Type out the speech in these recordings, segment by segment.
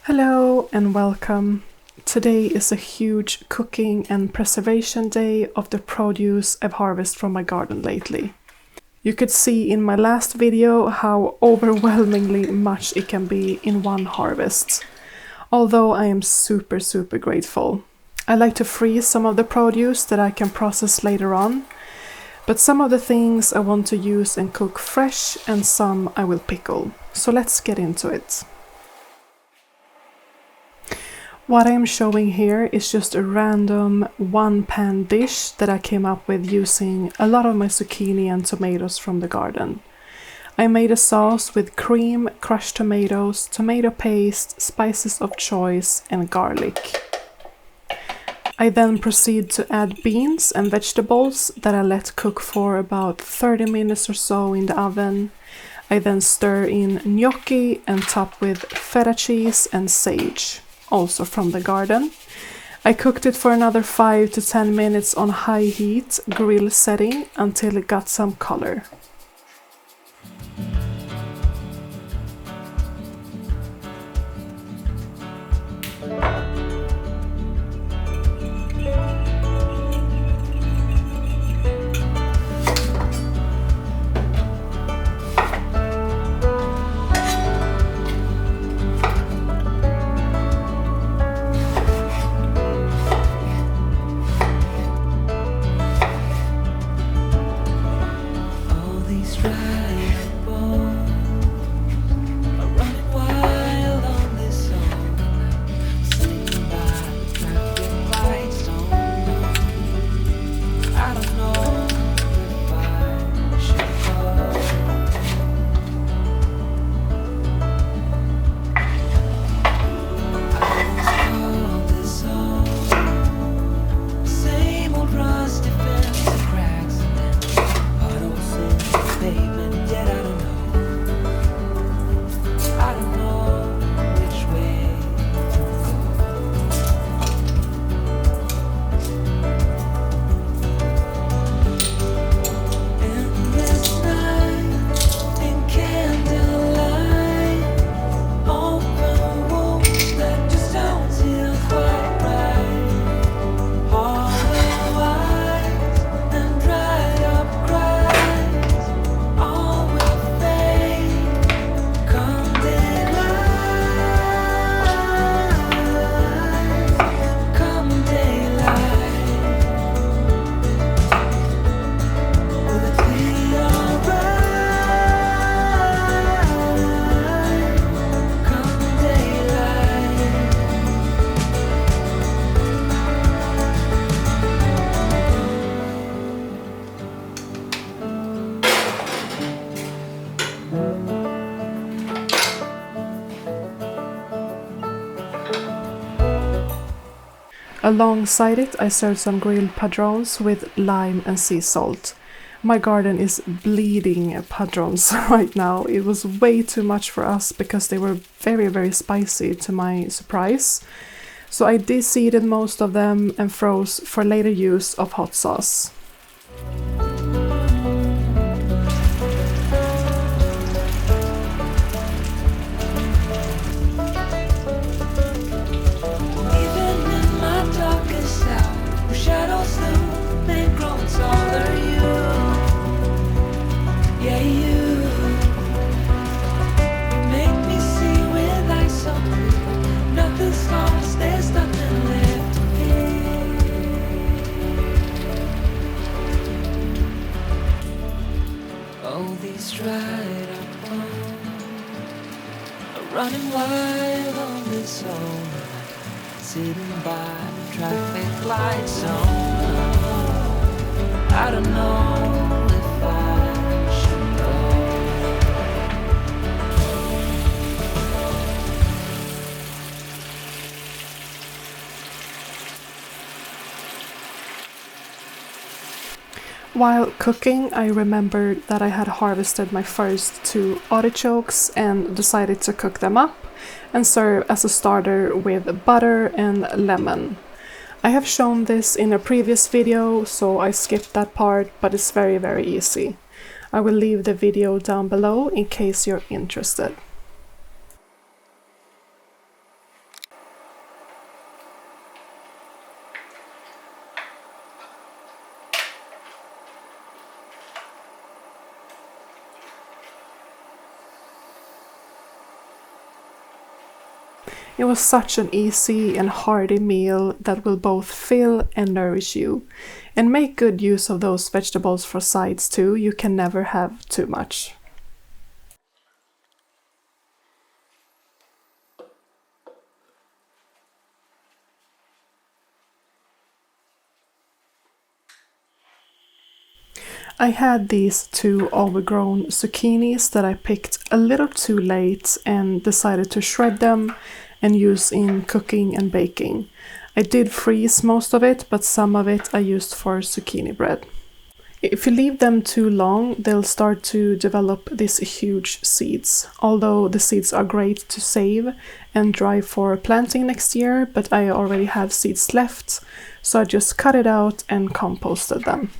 Hello and welcome. Today is a huge cooking and preservation day of the produce I've harvested from my garden lately. You could see in my last video how overwhelmingly much it can be in one harvest. Although I am super grateful. I like to freeze some of the produce that I can process later on, but some of the things I want to use and cook fresh and some I will pickle. So let's get into it. What I am showing here is just a random one-pan dish that I came up with using a lot of my zucchini and tomatoes from the garden. I made a sauce with cream, crushed tomatoes, tomato paste, spices of choice, and garlic. I then proceed to add beans and vegetables that I let cook for about 30 minutes or so in the oven. I then stir in gnocchi and top with feta cheese and sage, also from the garden. I cooked it for another 5 to 10 minutes on high heat grill setting until it got some color. Alongside it, I served some grilled padrons with lime and sea salt. My garden is bleeding padrons right now. It was way too much for us because they were very spicy to my surprise. So I de-seeded most of them and froze for later use of hot sauce. Dried up running wild on this old sitting by the traffic light zone. I don't know if I should go. While cooking, I remembered that I had harvested my first 2 artichokes and decided to cook them up and serve as a starter with butter and lemon. I have shown this in a previous video, so I skipped that part, but it's very easy. I will leave the video down below in case you're interested. It was such an easy and hearty meal that will both fill and nourish you. And make good use of those vegetables for sides too, you can never have too much. I had these 2 overgrown zucchinis that I picked a little too late and decided to shred them and use in cooking and baking. I did freeze most of it, but some of it I used for zucchini bread. If you leave them too long, they'll start to develop these huge seeds. Although the seeds are great to save and dry for planting next year, but I already have seeds left, so I just cut it out and composted them.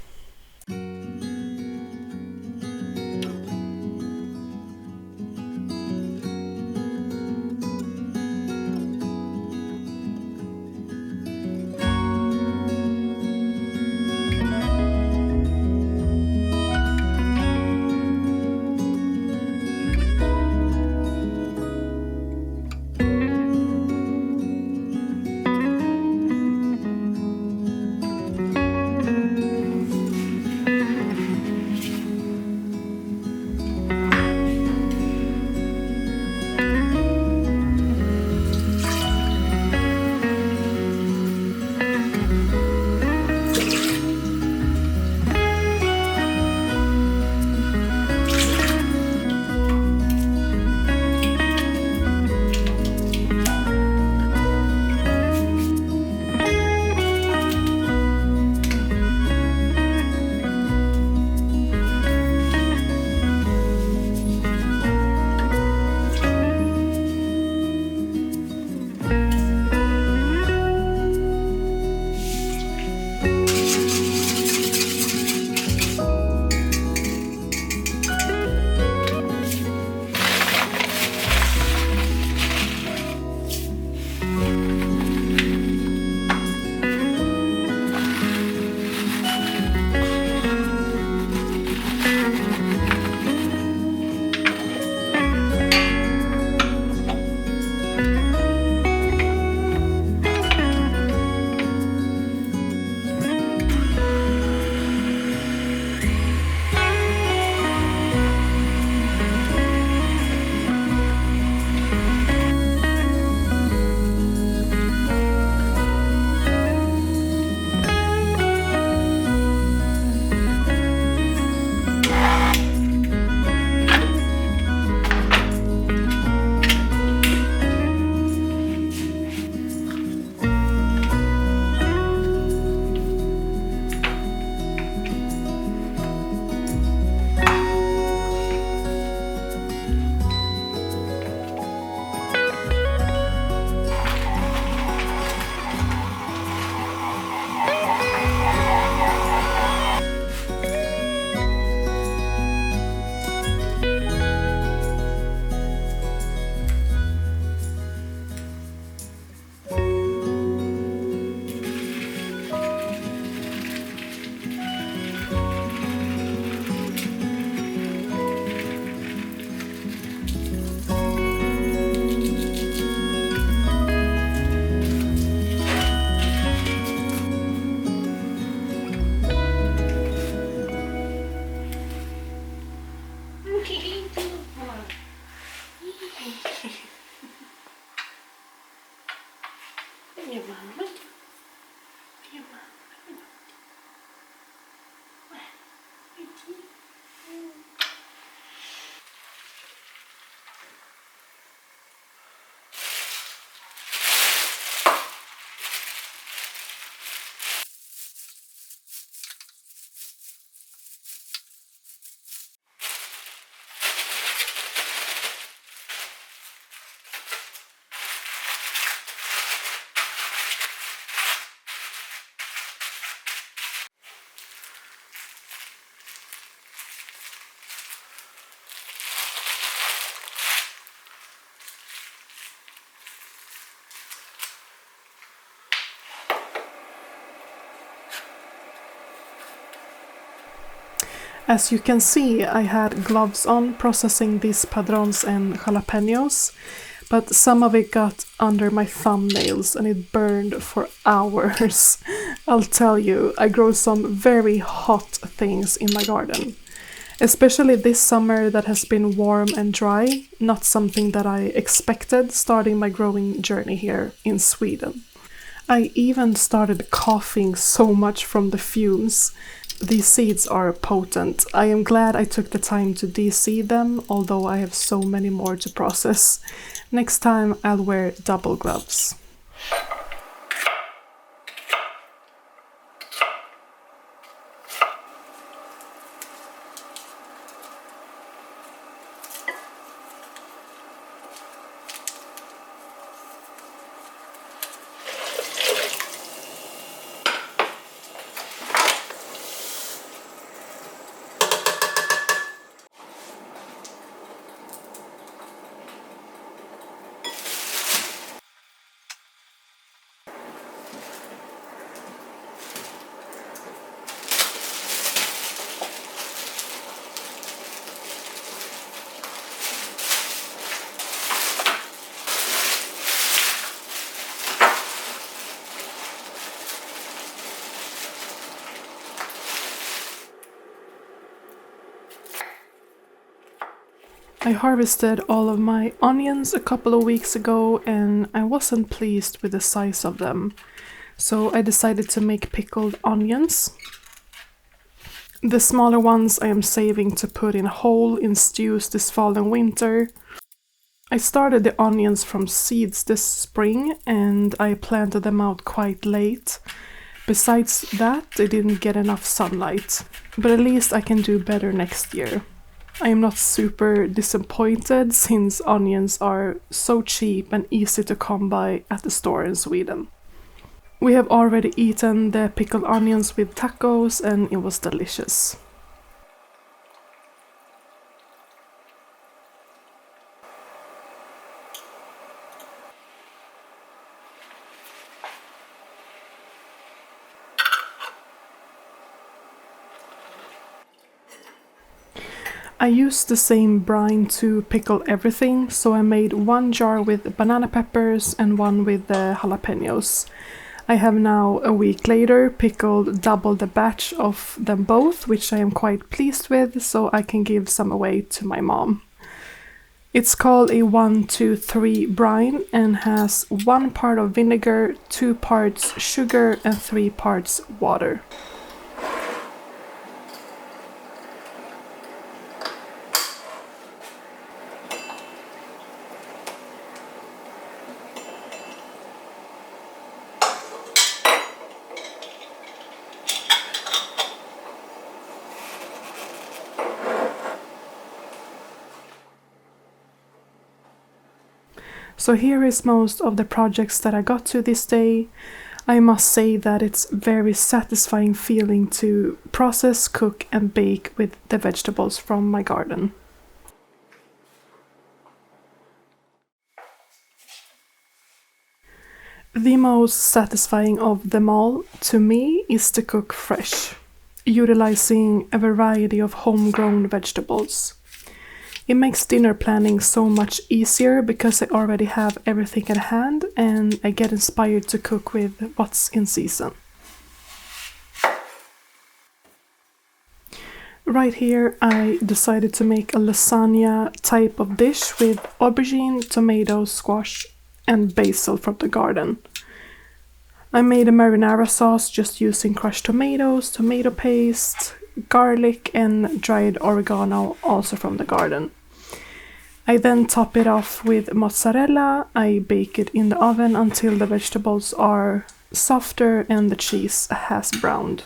As you can see, I had gloves on processing these padrons and jalapenos, but some of it got under my thumbnails and it burned for hours. I'll tell you, I grow some very hot things in my garden. Especially this summer that has been warm and dry, not something that I expected starting my growing journey here in Sweden. I even started coughing so much from the fumes. These seeds are potent. I am glad I took the time to de-seed them, although I have so many more to process. Next time I'll wear double gloves. I harvested all of my onions a couple of weeks ago and I wasn't pleased with the size of them. So I decided to make pickled onions. The smaller ones I am saving to put in whole in stews this fall and winter. I started the onions from seeds this spring and I planted them out quite late. Besides that, they didn't get enough sunlight, but at least I can do better next year. I am not super disappointed since onions are so cheap and easy to come by at the store in Sweden. We have already eaten the pickled onions with tacos and it was delicious. I used the same brine to pickle everything, so I made one jar with banana peppers and one with the jalapenos. I have now, a week later, pickled double the batch of them both, which I am quite pleased with, so I can give some away to my mom. It's called a 1-2-3 brine and has 1 part of vinegar, 2 parts sugar and 3 parts water. So here is most of the projects that I got to this day. I must say that it's very satisfying feeling to process, cook and bake with the vegetables from my garden. The most satisfying of them all, to me, is to cook fresh, utilizing a variety of homegrown vegetables. It makes dinner planning so much easier because I already have everything at hand and I get inspired to cook with what's in season. Right here I decided to make a lasagna type of dish with aubergine, tomatoes, squash and basil from the garden. I made a marinara sauce just using crushed tomatoes, tomato paste, garlic and dried oregano also from the garden. I then top it off with mozzarella. I bake it in the oven until the vegetables are softer and the cheese has browned.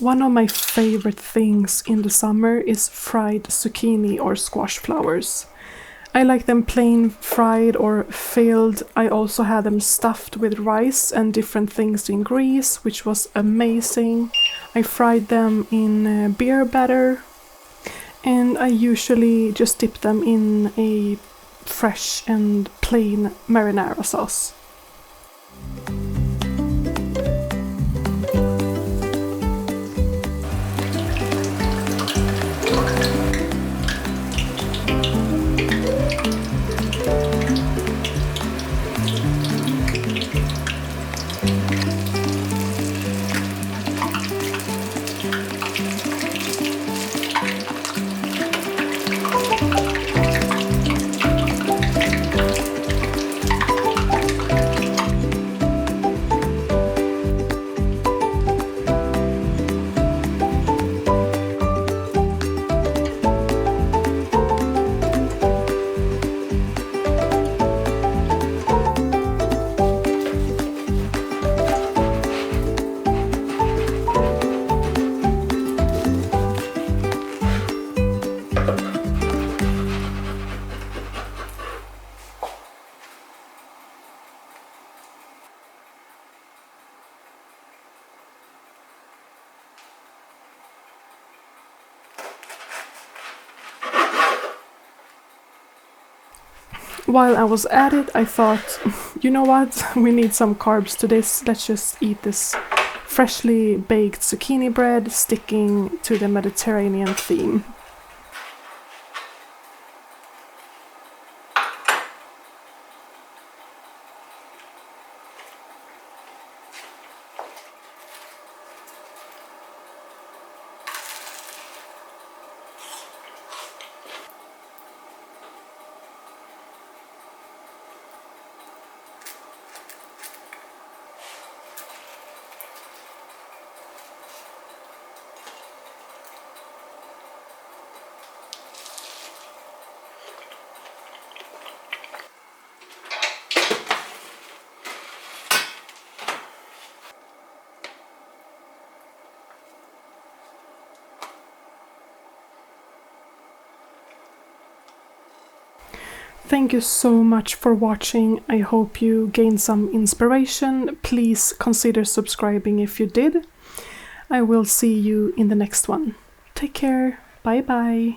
One of my favorite things in the summer is fried zucchini or squash flowers. I like them plain fried or filled. I also had them stuffed with rice and different things in Greece, which was amazing. I fried them in beer batter, and I usually just dip them in a fresh and plain marinara sauce. While I was at it, I thought, you know what, we need some carbs to this. Let's just eat this freshly baked zucchini bread, sticking to the Mediterranean theme. Thank you so much for watching. I hope you gained some inspiration. Please consider subscribing if you did. I will see you in the next one. Take care. Bye bye.